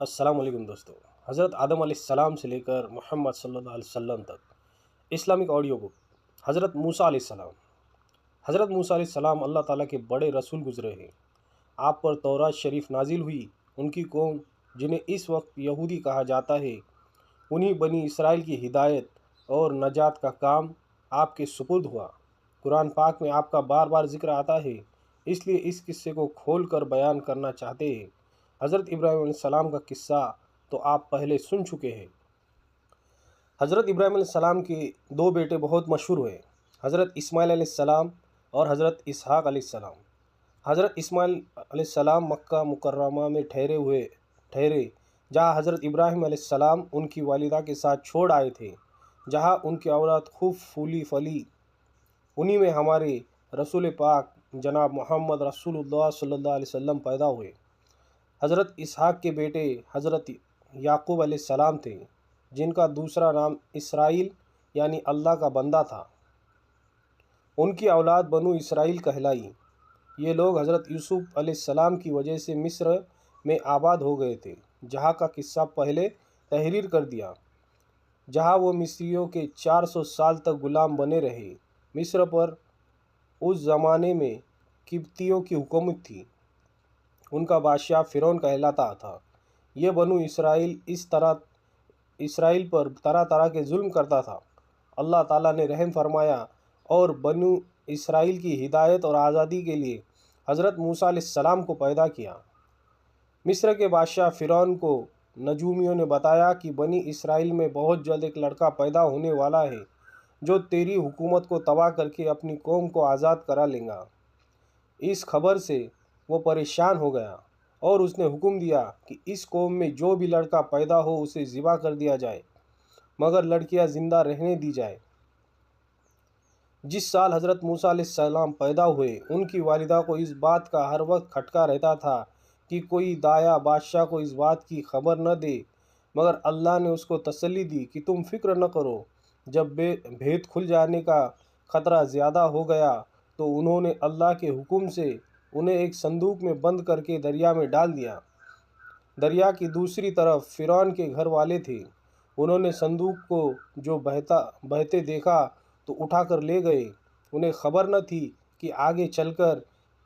अस्सलाम वालेकुम दोस्तों। हज़रत आदम अलैहिस्सलाम से लेकर मोहम्मद सल्लल्लाहु अलैहि वसल्लम तक इस्लामिक ऑडियो बुक। हज़रत मूसा अलैहिस्सलाम। हज़रत मूसा अलैहिस्सलाम अल्लाह ताला के बड़े रसूल गुज़रे हैं। आप पर तौरात शरीफ नाजिल हुई। उनकी कौम, जिन्हें इस वक्त यहूदी कहा जाता है, उन्हीं बनी इसराइल की हिदायत और नजात का काम आपके सुपुर्द हुआ। कुरान पाक में आपका बार बार ज़िक्र आता है, इसलिए इस किस्से को खोल कर बयान करना चाहते हैं। हज़रत इब्राहीम अलैहिस्सलाम का किस्सा तो आप पहले सुन चुके हैं। हज़रत इब्राहीम अलैहिस्सलाम के दो बेटे बहुत मशहूर हुए, हज़रत इस्माइल अलैहिस्सलाम और हज़रत इसहाक़ अलैहिस्सलाम। हज़रत इस्माइल अलैहिस्सलाम मक्का मुकर्रमा में ठहरे, जहाँ हज़रत इब्राहीम अलैहिस्सलाम उनकी वालिदा के साथ छोड़ आए थे, जहाँ उनकी औलाद खूब फूली फली। उन्हीं में हमारे रसूल पाक जनाब मोहम्मद रसूलुल्लाह सल्लल्लाहु अलैहि वसल्लम पैदा हुए। हज़रत इसहाक़ के बेटे हज़रत याकूब अलैहिस्सलाम थे, जिनका दूसरा नाम इसराइल यानी अल्लाह का बंदा था। उनकी औलाद बनु इसराइल कहलाई। ये लोग हज़रत यूसुफ अलैहिस्सलाम की वजह से मिस्र में आबाद हो गए थे, जहाँ का किस्सा पहले तहरीर कर दिया, जहाँ वो मिस्रियों के 400 साल तक गुलाम बने रहे। मिस्र पर उस ज़माने में किब्तियों की हुकूमत थी। उनका बादशाह फ़िरौन कहलाता था। ये बनु इसराइल पर तरह तरह के जुल्म करता था। अल्लाह ताला ने रहम फरमाया और बनु इसराइल की हिदायत और आज़ादी के लिए हज़रत मूसा अलैहिस्सलाम को पैदा किया। मिस्र के बादशाह फ़िरौन को नजूमियों ने बताया कि बनी इसराइल में बहुत जल्द एक लड़का पैदा होने वाला है, जो तेरी हुकूमत को तबाह करके अपनी कौम को आज़ाद करा लेगा। इस खबर से वो परेशान हो गया और उसने हुक्म दिया कि इस कौम में जो भी लड़का पैदा हो उसे ज़िबा कर दिया जाए, मगर लड़कियां ज़िंदा रहने दी जाए। जिस साल हज़रत मूसा अलैहिस्सलाम पैदा हुए, उनकी वालिदा को इस बात का हर वक्त खटका रहता था कि कोई दाया बादशाह को इस बात की खबर न दे, मगर अल्लाह ने उसको तसल्ली दी कि तुम फिक्र न करो। जब भेद खुल जाने का ख़तरा ज़्यादा हो गया तो उन्होंने अल्लाह के हुक्म से उन्हें एक संदूक में बंद करके दरिया में डाल दिया। दरिया की दूसरी तरफ फ़िरौन के घर वाले थे। उन्होंने संदूक को जो बहते देखा तो उठाकर ले गए। उन्हें खबर न थी कि आगे चलकर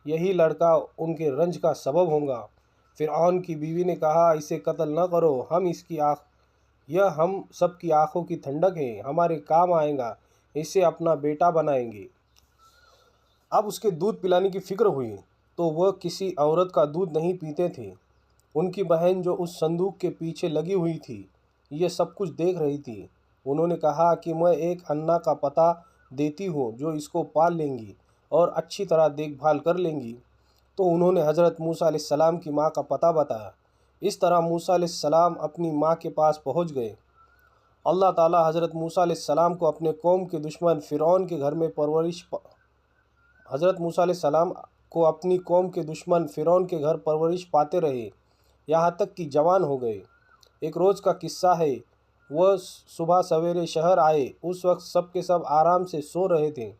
यही लड़का उनके रंज का सबब होगा। फ़िरौन की बीवी ने कहा, इसे कत्ल न करो, यह हम सब की आँखों की ठंडक है, हमारे काम आएगा, इसे अपना बेटा बनाएंगे। अब उसके दूध पिलाने की फ़िक्र हुई तो वह किसी औरत का दूध नहीं पीते थे। उनकी बहन जो उस संदूक के पीछे लगी हुई थी, ये सब कुछ देख रही थी। उन्होंने कहा कि मैं एक अन्ना का पता देती हूँ जो इसको पाल लेंगी और अच्छी तरह देखभाल कर लेंगी। तो उन्होंने हज़रत मूसा अलैहिस्सलाम की माँ का पता बताया। इस तरह मूसा अलैहिस्सलाम अपनी माँ के पास पहुँच गए। अल्लाह ताला हज़रत मूसा अलैहिस्सलाम को अपने कौम के दुश्मन फ़िरौन के घर में हज़रत मूसा अलैहिस्सलाम को अपनी कौम के दुश्मन फ़िरौन के घर परवरिश पाते रहे, यहाँ तक कि जवान हो गए। एक रोज़ का किस्सा है, वह सुबह सवेरे शहर आए। उस वक्त सब के सब आराम से सो रहे थे।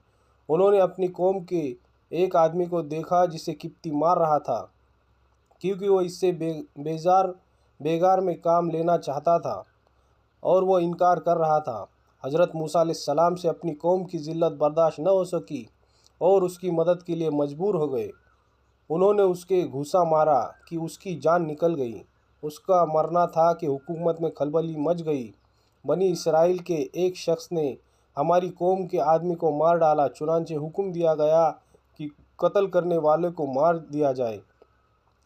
उन्होंने अपनी कौम के एक आदमी को देखा जिसे किब्ती मार रहा था, क्योंकि वो इससे बेगार में काम लेना चाहता था और वो इनकार कर रहा था। हज़रत मूसा अलैहिस्सलाम से अपनी कौम की ज़िल्लत बर्दाश्त न हो सकी और उसकी मदद के लिए मजबूर हो गए। उन्होंने उसके घूंसा मारा कि उसकी जान निकल गई। उसका मरना था कि हुकूमत में खलबली मच गई। बनी इसराइल के एक शख्स ने हमारी कौम के आदमी को मार डाला, चुनांचे हुक्म दिया गया कि कत्ल करने वाले को मार दिया जाए।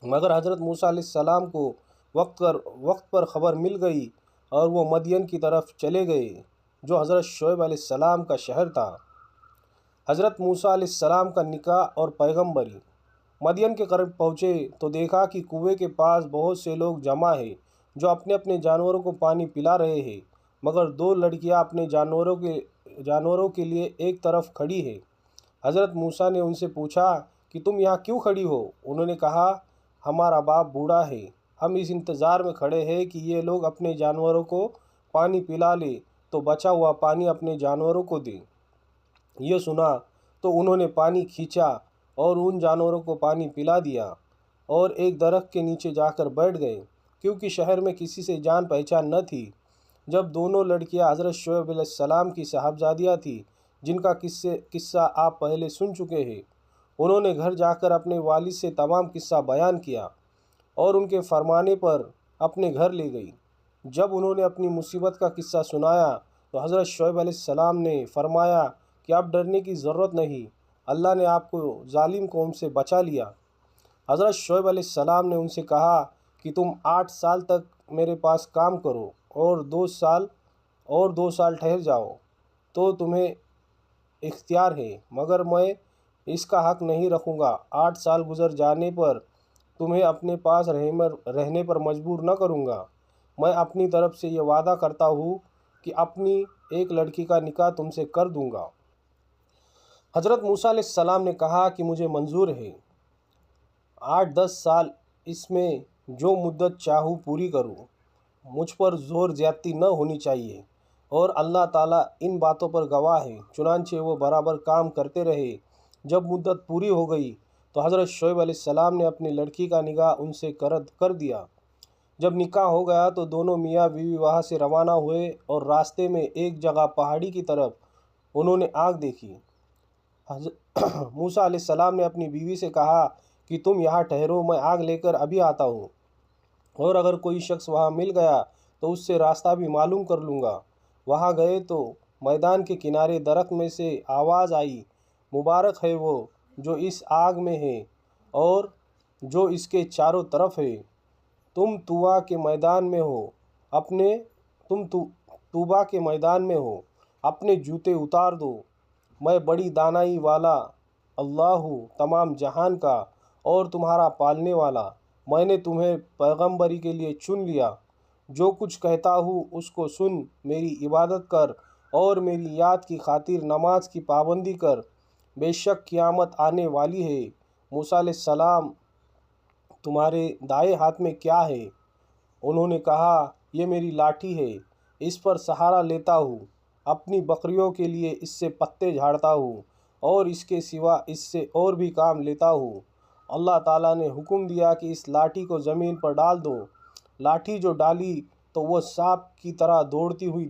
मगर हज़रत मूसा अलैहिस्सलाम को वक्त पर ख़बर मिल गई और वो मदियन की तरफ चले गए, जो हज़रत शुएब अलैहिस्सलाम का शहर था। हज़रत मूसा अलैहिस्सलाम का निकाह और पैगम्बरी। मदियन के करीब पहुँचे तो देखा कि कुएं के पास बहुत से लोग जमा हैं, जो अपने अपने जानवरों को पानी पिला रहे हैं, मगर दो लड़कियां अपने जानवरों के लिए एक तरफ खड़ी हैं। हज़रत मूसा ने उनसे पूछा कि तुम यहाँ क्यों खड़ी हो? उन्होंने कहा, हमारा बाप बूढ़ा है, हम इस इंतज़ार में खड़े हैं कि ये लोग अपने जानवरों को पानी पिला ले तो बचा हुआ पानी अपने जानवरों को दें। ये सुना तो उन्होंने पानी खींचा और उन जानवरों को पानी पिला दिया और एक दरख्त के नीचे जाकर बैठ गए। کیونکہ شہر میں کسی سے جان پہچان نہ تھی۔ جب دونوں لڑکیاں حضرت شعیب علیہ السلام کی صاحبزادیاں تھیں، جن کا قصہ آپ پہلے سن چکے ہیں، انہوں نے گھر جا کر اپنے والد سے تمام قصہ بیان کیا اور ان کے فرمانے پر اپنے گھر لے گئی۔ جب انہوں نے اپنی مصیبت کا قصہ سنایا تو حضرت شعیب علیہ السلام نے فرمایا کہ اب ڈرنے کی ضرورت نہیں، اللہ نے آپ کو ظالم قوم سے بچا لیا۔ حضرت شعیب علیہ السلام نے ان سے کہا کہ تم 8 سال تک میرے پاس کام کرو اور 2 سال ٹھہر جاؤ تو تمہیں اختیار ہے، مگر میں اس کا حق نہیں رکھوں گا۔ 8 سال گزر جانے پر تمہیں اپنے پاس رہنے پر مجبور نہ کروں گا۔ میں اپنی طرف سے یہ وعدہ کرتا ہوں کہ اپنی ایک لڑکی کا نکاح تم سے کر دوں گا۔ حضرت موسیٰ علیہ السلام نے کہا کہ مجھے منظور ہے، 8-10 سال، اس میں جو مدت چاہوں پوری کروں، مجھ پر زور زیادتی نہ ہونی چاہیے، اور اللہ تعالیٰ ان باتوں پر گواہ ہے۔ چنانچہ وہ برابر کام کرتے رہے۔ جب مدت پوری ہو گئی تو حضرت شعیب علیہ السلام نے اپنی لڑکی کا نکاح ان سے کر دیا۔ جب نکاح ہو گیا تو دونوں میاں بیوی وہاں سے روانہ ہوئے اور راستے میں ایک جگہ پہاڑی کی طرف انہوں نے آگ دیکھی۔ موسیٰ علیہ السلام نے اپنی بیوی سے کہا کہ تم یہاں ٹھہرو، میں آگ لے کر ابھی آتا ہوں، اور اگر کوئی شخص وہاں مل گیا تو اس سے راستہ بھی معلوم کر لوں گا۔ وہاں گئے تو میدان کے کنارے درخت میں سے آواز آئی، مبارک ہے وہ جو اس آگ میں ہے اور جو اس کے چاروں طرف ہے۔ تم طوبا کے میدان میں ہو، اپنے جوتے اتار دو۔ میں بڑی دانائی والا اللہ ہوں، تمام جہان کا اور تمہارا پالنے والا۔ میں نے تمہیں پیغمبری کے لیے چن لیا۔ جو کچھ کہتا ہوں اس کو سن، میری عبادت کر اور میری یاد کی خاطر نماز کی پابندی کر، بے شک قیامت آنے والی ہے۔ موسیٰ علیہ السلام، تمہارے دائیں ہاتھ میں کیا ہے؟ انہوں نے کہا، یہ میری لاٹھی ہے، اس پر سہارا لیتا ہوں، اپنی بکریوں کے لیے اس سے پتے جھاڑتا ہوں اور اس کے سوا اس سے اور بھی کام لیتا ہوں۔ اللہ تعالیٰ نے حکم دیا کہ اس لاٹھی کو زمین پر ڈال دو۔ لاٹھی جو ڈالی تو وہ سانپ کی طرح دوڑتی ہوئی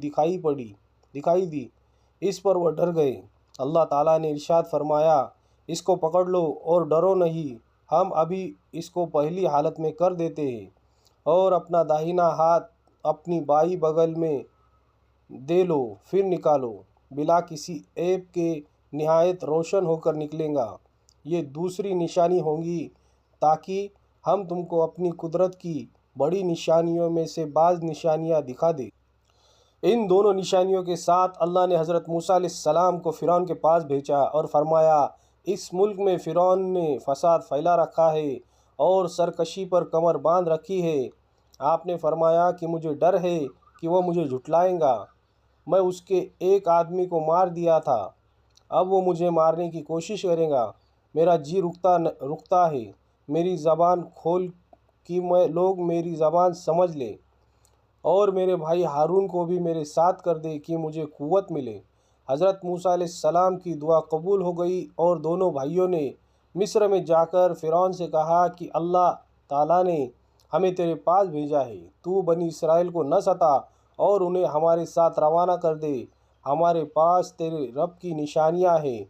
دکھائی دی۔ اس پر وہ ڈر گئے۔ اللہ تعالیٰ نے ارشاد فرمایا، اس کو پکڑ لو اور ڈرو نہیں، ہم ابھی اس کو پہلی حالت میں کر دیتے ہیں، اور اپنا داہنا ہاتھ اپنی بائیں بغل میں دے لو، پھر نکالو، بلا کسی عیب کے نہایت روشن ہو کر نکلے گا۔ یہ دوسری نشانی ہوگی تاکہ ہم تم کو اپنی قدرت کی بڑی نشانیوں میں سے بعض نشانیاں دکھا دیں۔ ان دونوں نشانیوں کے ساتھ اللہ نے حضرت موسیٰ علیہ السلام کو فرعون کے پاس بھیجا اور فرمایا، اس ملک میں فرعون نے فساد پھیلا رکھا ہے اور سرکشی پر کمر باندھ رکھی ہے۔ آپ نے فرمایا کہ مجھے ڈر ہے کہ وہ مجھے جھٹلائے گا۔ میں اس کے ایک آدمی کو مار دیا تھا، اب وہ مجھے مارنے کی کوشش کرے گا۔ میرا جی رکتا ہے، میری زبان کھول کہ لوگ میری زبان سمجھ لیں، اور میرے بھائی ہارون کو بھی میرے ساتھ کر دے کہ مجھے قوت ملے۔ حضرت موسیٰ علیہ السلام کی دعا قبول ہو گئی اور دونوں بھائیوں نے مصر میں جا کر فرعون سے کہا کہ اللہ تعالیٰ نے ہمیں تیرے پاس بھیجا ہے، تو بنی اسرائیل کو نہ ستا اور انہیں ہمارے ساتھ روانہ کر دے۔ ہمارے پاس تیرے رب کی نشانیاں ہیں،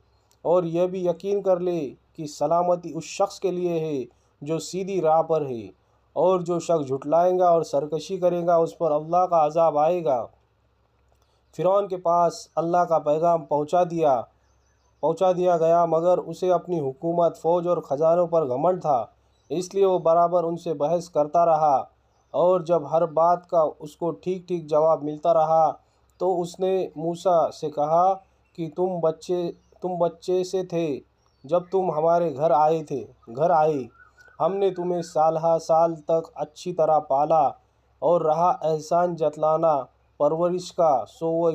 اور یہ بھی یقین کر لے کہ سلامتی اس شخص کے لیے ہے جو سیدھی راہ پر ہے، اور جو شخص جھٹلائے گا اور سرکشی کرے گا اس پر اللہ کا عذاب آئے گا۔ فرعون کے پاس اللہ کا پیغام پہنچا دیا گیا، مگر اسے اپنی حکومت، فوج اور خزانوں پر گھمنڈ تھا، اس لیے وہ برابر ان سے بحث کرتا رہا، اور جب ہر بات کا اس کو ٹھیک ٹھیک جواب ملتا رہا تو اس نے موسیٰ سے کہا کہ تم بچے سے تھے جب تم ہمارے گھر آئے، ہم نے تمہیں سالہ سال تک اچھی طرح پالا اور رہا احسان جتلانا پرورش کا، سو وہ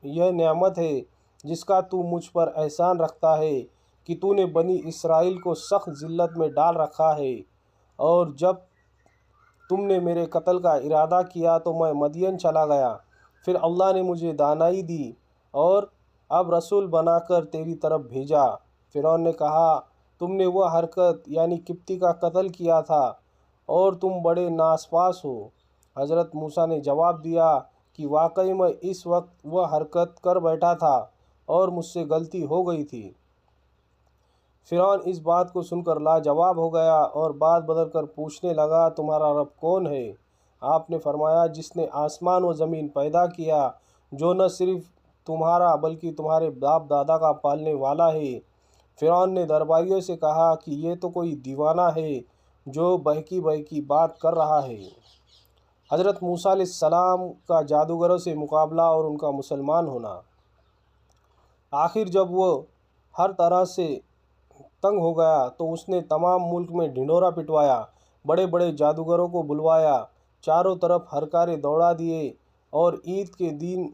یہ نعمت ہے جس کا تو مجھ پر احسان رکھتا ہے کہ تو نے بنی اسرائیل کو سخت ذلت میں ڈال رکھا ہے۔ اور جب تم نے میرے قتل کا ارادہ کیا تو میں مدین چلا گیا، پھر اللہ نے مجھے دانائی دی اور اب رسول بنا کر تیری طرف بھیجا۔ فرعون نے کہا، تم نے وہ حرکت یعنی قبطی کا قتل کیا تھا اور تم بڑے ناسپاس ہو۔ حضرت موسیٰ نے جواب دیا کہ واقعی میں اس وقت وہ حرکت کر بیٹھا تھا اور مجھ سے غلطی ہو گئی تھی۔ فرعون اس بات کو سن کر لاجواب ہو گیا اور بات بدل کر پوچھنے لگا، تمہارا رب کون ہے؟ آپ نے فرمایا، جس نے آسمان و زمین پیدا کیا، جو نہ صرف تمہارا بلکہ تمہارے باپ دادا کا پالنے والا ہے۔ فرعون نے درباریوں سے کہا کہ یہ تو کوئی دیوانہ ہے جو بہکی بہکی بات کر رہا ہے۔ حضرت موسیٰ علیہ السلام کا جادوگروں سے مقابلہ اور ان کا مسلمان ہونا۔ آخر جب وہ ہر طرح سے تنگ ہو گیا تو اس نے تمام ملک میں ڈھنڈورا پٹوایا، بڑے بڑے جادوگروں کو بلوایا، چاروں طرف ہرکارے دوڑا دیے اور عید کے دن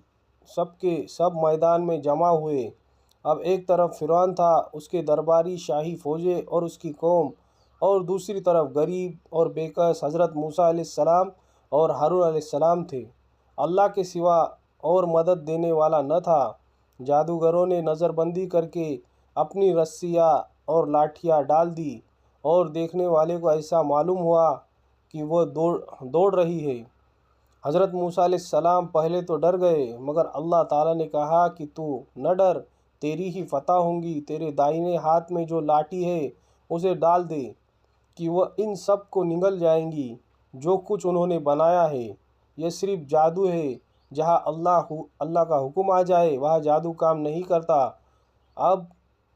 سب کے سب میدان میں جمع ہوئے۔ اب ایک طرف فرعون تھا، اس کے درباری شاہی فوجیں اور اس کی قوم، اور دوسری طرف غریب اور بےکس حضرت موسیٰ علیہ السلام اور ہارون علیہ السلام تھے۔ اللہ کے سوا اور مدد دینے والا نہ تھا۔ جادوگروں نے نظر بندی کر کے اپنی رسیاں اور لاٹھیاں ڈال دی اور دیکھنے والے کو ایسا معلوم ہوا کہ وہ دوڑ رہی ہے۔ حضرت موسیٰ علیہ السلام پہلے تو ڈر گئے، مگر اللہ تعالیٰ نے کہا کہ تو نہ ڈر، تیری ہی فتح ہوگی۔ تیرے دائنے ہاتھ میں جو لاٹھی ہے اسے ڈال دے کہ وہ ان سب کو نگل جائیں گی جو کچھ انہوں نے بنایا ہے۔ یہ صرف جادو ہے، جہاں اللہ کا حکم آ جائے وہاں جادو کام نہیں کرتا۔ اب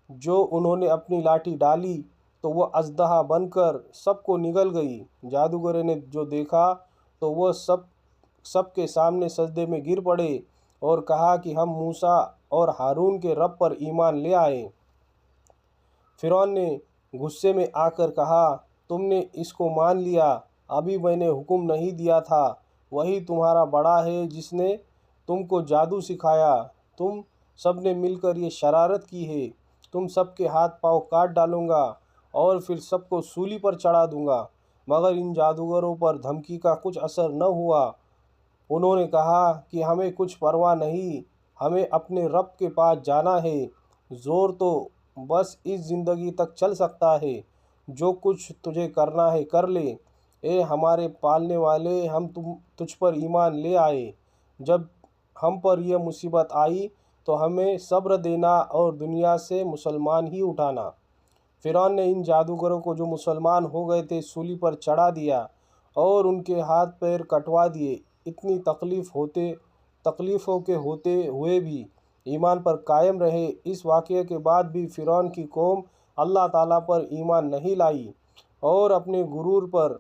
جو انہوں نے اپنی لاٹھی ڈالی تو وہ اژدہا بن کر سب کو نگل گئی۔ جادوگروں نے جو دیکھا تو وہ سب کے سامنے سجدے میں گر پڑے اور کہا کہ ہم موسیٰ اور ہارون کے رب پر ایمان لے آئے۔ فرعون نے غصے میں آ کر کہا، تم نے اس کو مان لیا، ابھی میں نے حکم نہیں دیا تھا، وہی تمہارا بڑا ہے جس نے تم کو جادو سکھایا۔ تم سب نے مل کر یہ شرارت کی ہے۔ تم سب کے ہاتھ پاؤں کاٹ ڈالوں گا اور پھر سب کو سولی پر چڑھا دوں گا۔ مگر ان جادوگروں پر دھمکی کا کچھ اثر نہ ہوا۔ انہوں نے کہا کہ ہمیں کچھ پرواہ نہیں، ہمیں اپنے رب کے پاس جانا ہے۔ زور تو بس اس زندگی تک چل سکتا ہے، جو کچھ تجھے کرنا ہے کر لے۔ اے ہمارے پالنے والے، ہم تجھ پر ایمان لے آئے۔ جب ہم پر یہ مصیبت آئی تو ہمیں صبر دینا اور دنیا سے مسلمان ہی اٹھانا۔ فرعون نے ان جادوگروں کو جو مسلمان ہو گئے تھے سولی پر چڑھا دیا اور ان کے ہاتھ پیر کٹوا دیے۔ اتنی تکلیفوں کے ہوتے ہوئے بھی ایمان پر قائم رہے۔ اس واقعے کے بعد بھی فرعون کی قوم اللہ تعالیٰ پر ایمان نہیں لائی اور اپنے غرور پر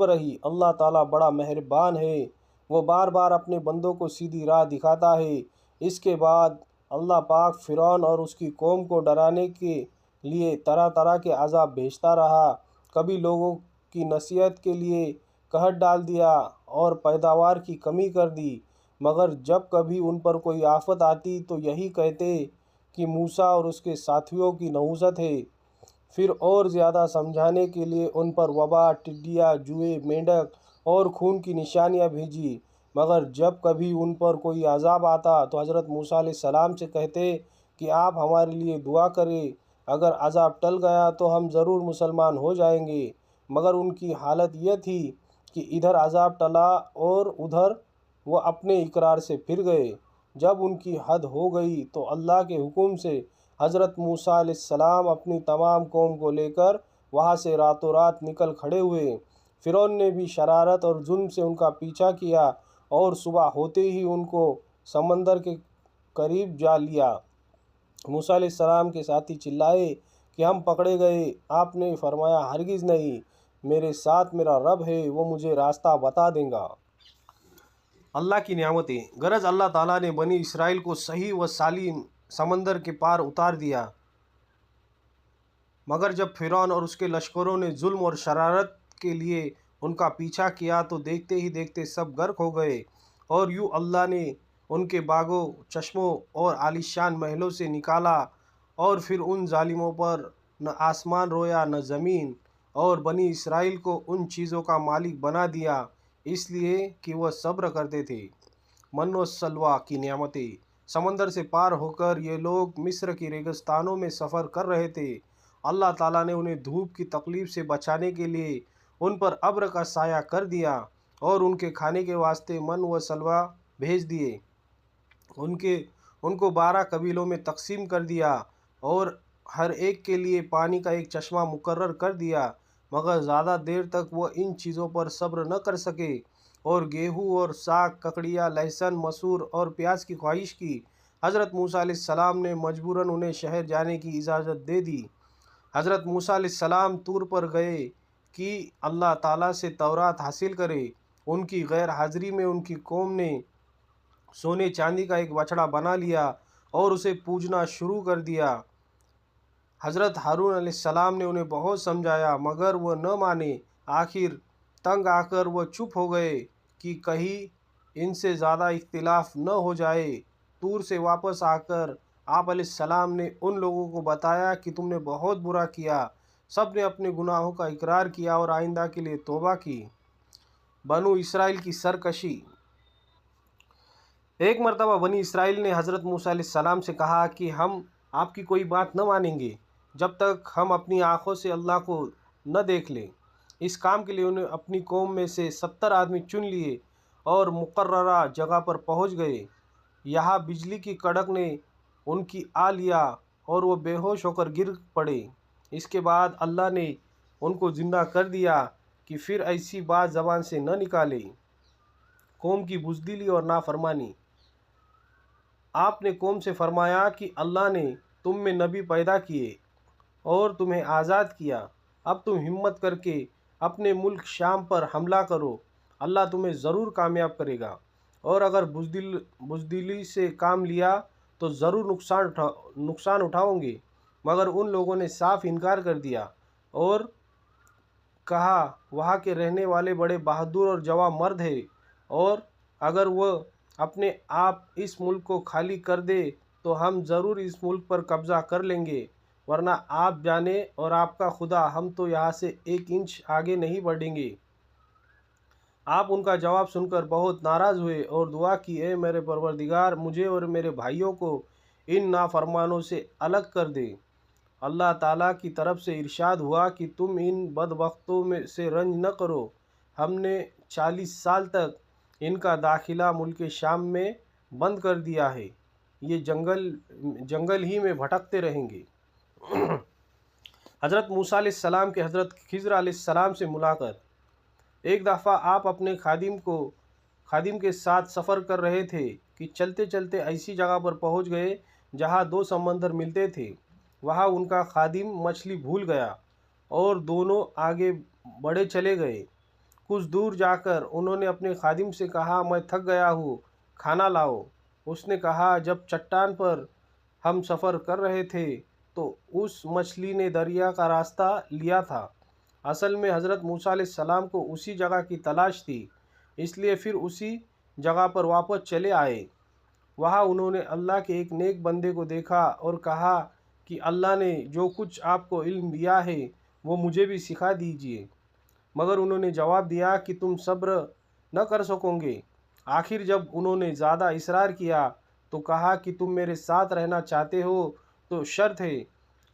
رہی۔ اللہ تعالیٰ بڑا مہربان ہے، وہ بار بار اپنے بندوں کو سیدھی راہ دکھاتا ہے۔ اس کے بعد اللہ پاک فرعون اور اس کی قوم کو ڈرانے کے لیے طرح طرح کے عذاب بھیجتا رہا۔ کبھی لوگوں کی نصیحت کے لیے قحط ڈال دیا اور پیداوار کی کمی کر دی، مگر جب کبھی ان پر کوئی آفت آتی تو یہی کہتے کہ موسیٰ اور اس کے ساتھیوں کی نحوست ہے۔ پھر اور زیادہ سمجھانے کے لیے ان پر وبا، ٹڈیاں، جوئے، مینڈک اور خون کی نشانیاں بھیجی۔ مگر جب کبھی ان پر کوئی عذاب آتا تو حضرت موسیٰ علیہ السلام سے کہتے کہ آپ ہمارے لیے دعا کریں، اگر عذاب ٹل گیا تو ہم ضرور مسلمان ہو جائیں گے۔ مگر ان کی حالت یہ تھی کہ ادھر عذاب ٹلا اور ادھر وہ اپنے اقرار سے پھر گئے۔ جب ان کی حد ہو گئی تو اللہ کے حکم سے حضرت موسیٰ علیہ السلام اپنی تمام قوم کو لے کر وہاں سے راتوں رات نکل کھڑے ہوئے۔ فرعون نے بھی شرارت اور ظلم سے ان کا پیچھا کیا اور صبح ہوتے ہی ان کو سمندر کے قریب جا لیا۔ موسیٰ علیہ السلام کے ساتھی چلائے کہ ہم پکڑے گئے۔ آپ نے فرمایا، ہرگز نہیں، میرے ساتھ میرا رب ہے، وہ مجھے راستہ بتا دے گا۔ اللہ کی نعمتیں۔ غرض اللہ تعالیٰ نے بنی اسرائیل کو صحیح و سالم سمندر کے پار اتار دیا، مگر جب فرعون اور اس کے لشکروں نے ظلم اور شرارت کے لیے ان کا پیچھا کیا تو دیکھتے ہی دیکھتے سب غرق ہو گئے، اور یوں اللہ نے ان کے باغوں، چشموں اور عالیشان محلوں سے نکالا، اور پھر ان ظالموں پر نہ آسمان رویا نہ زمین، اور بنی اسرائیل کو ان چیزوں کا مالک بنا دیا اس لیے کہ وہ صبر کرتے تھے۔ من و سلویٰ کی نعمتیں۔ سمندر سے پار ہو کر یہ لوگ مصر کی ریگستانوں میں سفر کر رہے تھے۔ اللہ تعالیٰ نے انہیں دھوپ کی تکلیف سے بچانے کے لیے उन पर अब्र का साया कर दिया और उनके खाने के वास्ते मन व सलवा भेज दिए। उनको 12 कबीलों में तकसीम कर दिया और हर एक के लिए पानी का एक चश्मा मुकर्रर कर दिया, मगर ज़्यादा देर तक वो इन चीज़ों पर सब्र न कर सके और गेहूँ और साग, ककड़िया, लहसुन, मसूर और प्याज की ख्वाहिश की। हज़रत मूसा अलैहिस्सलाम ने मजबूरन उन्हें शहर जाने की इजाज़त दे दी। हज़रत मूसा अलैहिस्सलाम तूर पर गए कि अल्लाह ताला से तौरात हासिल करे। उनकी गैर हाज़िरी में उनकी कौम ने सोने चांदी का एक बछड़ा बना लिया और उसे पूजना शुरू कर दिया। हज़रत हारून अलैहिस्सलाम ने उन्हें बहुत समझाया, मगर वह न माने। आखिर तंग आकर वह चुप हो गए कि कहीं इनसे ज़्यादा इख्तिलाफ न हो जाए। तूर से वापस आकर आप अलैहिस्सलाम ने उन लोगों को बताया कि तुमने बहुत बुरा किया। सब ने अपने गुनाहों का इकरार किया और आइंदा के लिए तौबा की। बनु इसराइल की सरकशी। एक मरतबा बनी इसराइल ने हज़रत मूसा अलैहिस्सलाम से कहा कि हम आपकी कोई बात न मानेंगे जब तक हम अपनी आँखों से अल्लाह को न देख लें। इस काम के लिए उन्हें अपनी कौम में से 70 आदमी चुन लिए और मुकर्ररा जगह पर पहुंच गए। यहाँ बिजली की कड़क ने उनकी आ लिया और वो बेहोश होकर गिर पड़े। इसके बाद अल्लाह ने उनको ज़िंदा कर दिया कि फिर ऐसी बात ज़बान से न निकाले। कौम की बुज़दिली और नाफरमानी। आपने कौम से फरमाया कि अल्लाह ने तुम में नबी पैदा किए और तुम्हें आज़ाद किया। अब तुम हिम्मत करके अपने मुल्क शाम पर हमला करो, अल्लाह तुम्हें ज़रूर कामयाब करेगा। और अगर बुज़दिली से काम लिया तो ज़रूर नुकसान उठाओगे। मगर उन लोगों ने साफ इनकार कर दिया और कहा वहाँ के रहने वाले बड़े बहादुर और जवां मर्द हैं, और अगर वह अपने आप इस मुल्क को खाली कर दे तो हम ज़रूर इस मुल्क पर कब्ज़ा कर लेंगे, वरना आप जाने और आपका खुदा हम तो यहाँ से 1 इंच आगे नहीं बढ़ेंगे। आप उनका जवाब सुनकर बहुत नाराज़ हुए और दुआ की, ए मेरे परवरदिगार, मुझे और मेरे भाइयों को इन नाफरमानों से अलग कर दे। अल्लाह ताला की तरफ से इरशाद हुआ कि तुम इन बदबख्तों में से रंज न करो। हमने 40 साल तक इनका दाखिला मुल्क शाम में बंद कर दिया है। ये जंगल ही में भटकते रहेंगे। हज़रत मूसा अलैहिस्सलाम के हज़रत खिज़र अलैहिस्सलाम से मुलाकात। एक दफ़ा आप अपने खादिम के साथ सफ़र कर रहे थे कि चलते चलते ऐसी जगह पर पहुंच गए जहां 2 समंदर मिलते थे। वहां उनका खादिम मछली भूल गया और दोनों आगे बढ़े चले गए। कुछ दूर जाकर उन्होंने अपने खादिम से कहा, मैं थक गया हूँ, खाना लाओ। उसने कहा, जब चट्टान पर हम सफ़र कर रहे थे तो उस मछली ने दरिया का रास्ता लिया था। असल में हज़रत मूसा अलैहिस्सलाम को उसी जगह की तलाश थी, इसलिए फिर उसी जगह पर वापस चले आए। वहाँ उन्होंने अल्लाह के एक नेक बंदे को देखा और कहा कि अल्लाह ने जो कुछ आपको इल्म दिया है वो मुझे भी सिखा दीजिए। मगर उन्होंने जवाब दिया कि तुम सब्र न कर सकोगे। आखिर जब उन्होंने ज़्यादा इसरार किया तो कहा कि तुम मेरे साथ रहना चाहते हो तो शर्त है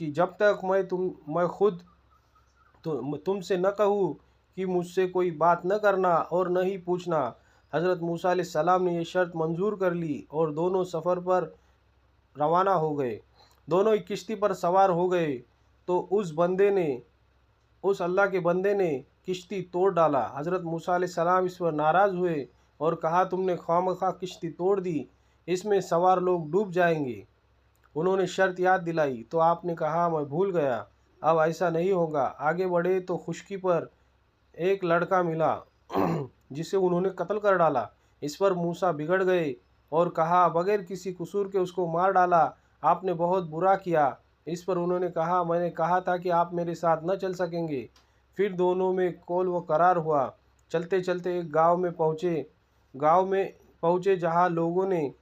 कि जब तक मैं खुद तो तुमसे न कहूँ कि मुझसे कोई बात न करना और न ही पूछना। हज़रत मूसा अलैहिस्सलाम ने यह शर्त मंजूर कर ली और दोनों सफ़र पर रवाना हो गए। दोनों एक किश्ती पर सवार हो गए तो उस अल्लाह के बंदे ने किश्ती तोड़ डाला। हज़रत मूसा अलैहिस्सलाम इस पर नाराज़ हुए और कहा, तुमने खामखा किश्ती तोड़ दी, इसमें सवार लोग डूब जाएंगे। उन्होंने शर्त याद दिलाई तो आपने कहा, मैं भूल गया, अब ऐसा नहीं होगा। आगे बढ़े तो खुशकी पर एक लड़का मिला जिसे उन्होंने कत्ल कर डाला। इस पर मूसा बिगड़ गए और कहा, बगैर किसी कसूर के उसको मार डाला, आपने बहुत बुरा किया। इस पर उन्होंने कहा, मैंने कहा था कि आप मेरे साथ न चल सकेंगे। फिर दोनों में कौल व करार हुआ। चलते चलते एक गांव में पहुँचे जहाँ लोगों ने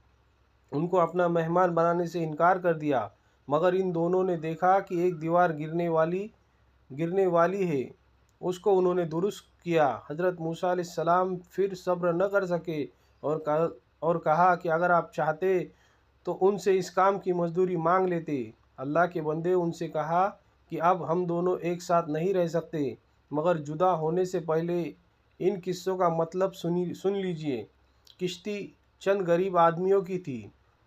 उनको अपना मेहमान बनाने से इनकार कर दिया। मगर इन दोनों ने देखा कि एक दीवार गिरने वाली है। उसको उन्होंने दुरुस्त किया। हज़रत मूसा अलैहिस्सलाम फिर सब्र न कर सके और कहा कि अगर आप चाहते तो उनसे इस काम की मजदूरी मांग लेते। अल्लाह के बंदे उनसे कहा कि अब हम दोनों एक साथ नहीं रह सकते, मगर जुदा होने से पहले इन किस्सों का मतलब सुन लीजिए। किश्ती चंद गरीब आदमियों की थी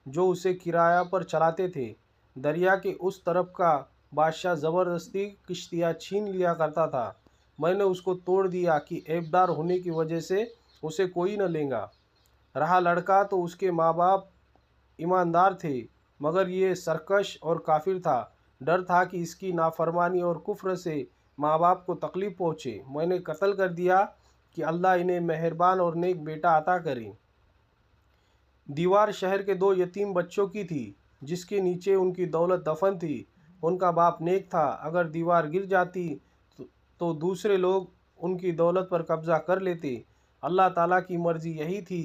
जो उसे किराया पर चलाते थे। दरिया के उस तरफ का बादशाह ज़बरदस्ती किश्तियाँ छीन लिया करता था। मैंने उसको तोड़ दिया कि ऐबदार होने की वजह से उसे कोई न लेगा। रहा लड़का तो उसके माँ बाप ईमानदार थे, मगर ये सरकश और काफिर था। डर था कि इसकी नाफरमानी और कुफ्र से माँ बाप को तकलीफ़ पहुँचे। मैंने कत्ल कर दिया कि अल्लाह इन्हें मेहरबान और नेक बेटा अता करे। दीवार शहर के 2 यतीम बच्चों की थी, जिसके नीचे उनकी दौलत दफन थी। उनका बाप नेक था। अगर दीवार गिर जाती तो दूसरे लोग उनकी दौलत पर कब्ज़ा कर लेते। अल्लाह ताला की मर्ज़ी यही थी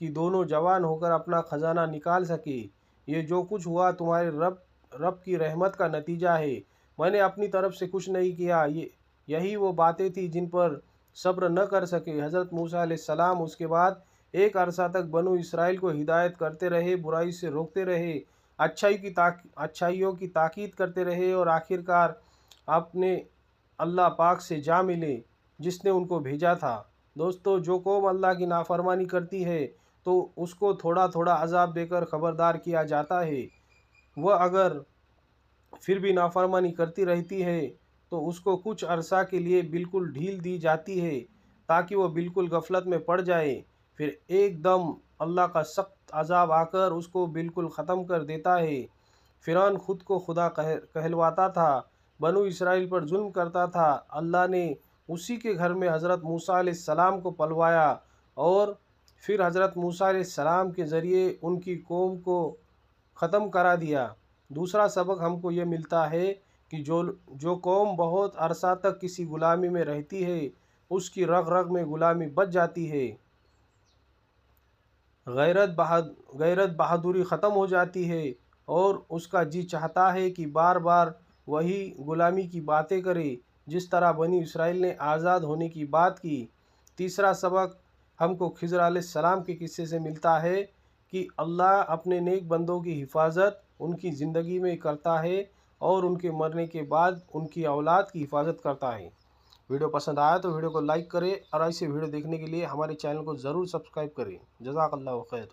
कि दोनों जवान होकर अपना ख़जाना निकाल सके। ये जो कुछ हुआ तुम्हारे रब की रहमत का नतीजा है। मैंने अपनी तरफ से कुछ नहीं किया। यही वो बातें थी जिन पर सब्र न कर सके। हज़रत मूसा अलैहिस्सलाम उसके बाद एक अरसा तक बनु इसराइल को हिदायत करते रहे, बुराई से रोकते रहे, अच्छाइयों की ताकीद करते रहे और आखिरकार आपने अल्लाह पाक से जा मिले जिसने उनको भेजा था। दोस्तों, जो कौम अल्लाह की नाफरमानी करती है तो उसको थोड़ा थोड़ा अजाब देकर ख़बरदार किया जाता है। वह अगर फिर भी नाफरमानी करती रहती है तो उसको कुछ अरसा के लिए बिल्कुल ढील दी जाती है ताकि वह बिल्कुल गफलत में पड़ जाए। फिर एकदम अल्लाह का सख्त अजाब आकर उसको बिल्कुल ख़त्म कर देता है। फ़िरौन खुद को खुदा कहलवाता था, बनु इसराइल पर जुल्म करता था। अल्लाह ने उसी के घर में हज़रत मूसा अलैहिस्सलाम को पलवाया और फिर हज़रत मूसा अलैहिस्सलाम के ज़रिए उनकी कौम को ख़त्म करा दिया। दूसरा सबक हमको ये मिलता है कि जो कौम बहुत अरसा तक किसी ग़ुलामी में रहती है उसकी रग रग में ग़ुलामी बच जाती है। गैरत बहादुरी ख़त्म हो जाती है और उसका जी चाहता है कि बार बार वही ग़ुलामी की बातें करे जिस तरह बनी इसराइल ने आज़ाद होने की बात की। तीसरा सबक हमको खिज़र अलैहिस्सलाम के किस्से से मिलता है कि अल्लाह अपने नेक बंदों की हिफाजत उनकी ज़िंदगी में करता है और उनके मरने के बाद उनकी औलाद की हिफाजत करता है। वीडियो पसंद आया तो वीडियो को लाइक करें और ऐसे वीडियो देखने के लिए हमारे चैनल को ज़रूर सब्सक्राइब करें। जज़ाकल्लाहु खैर।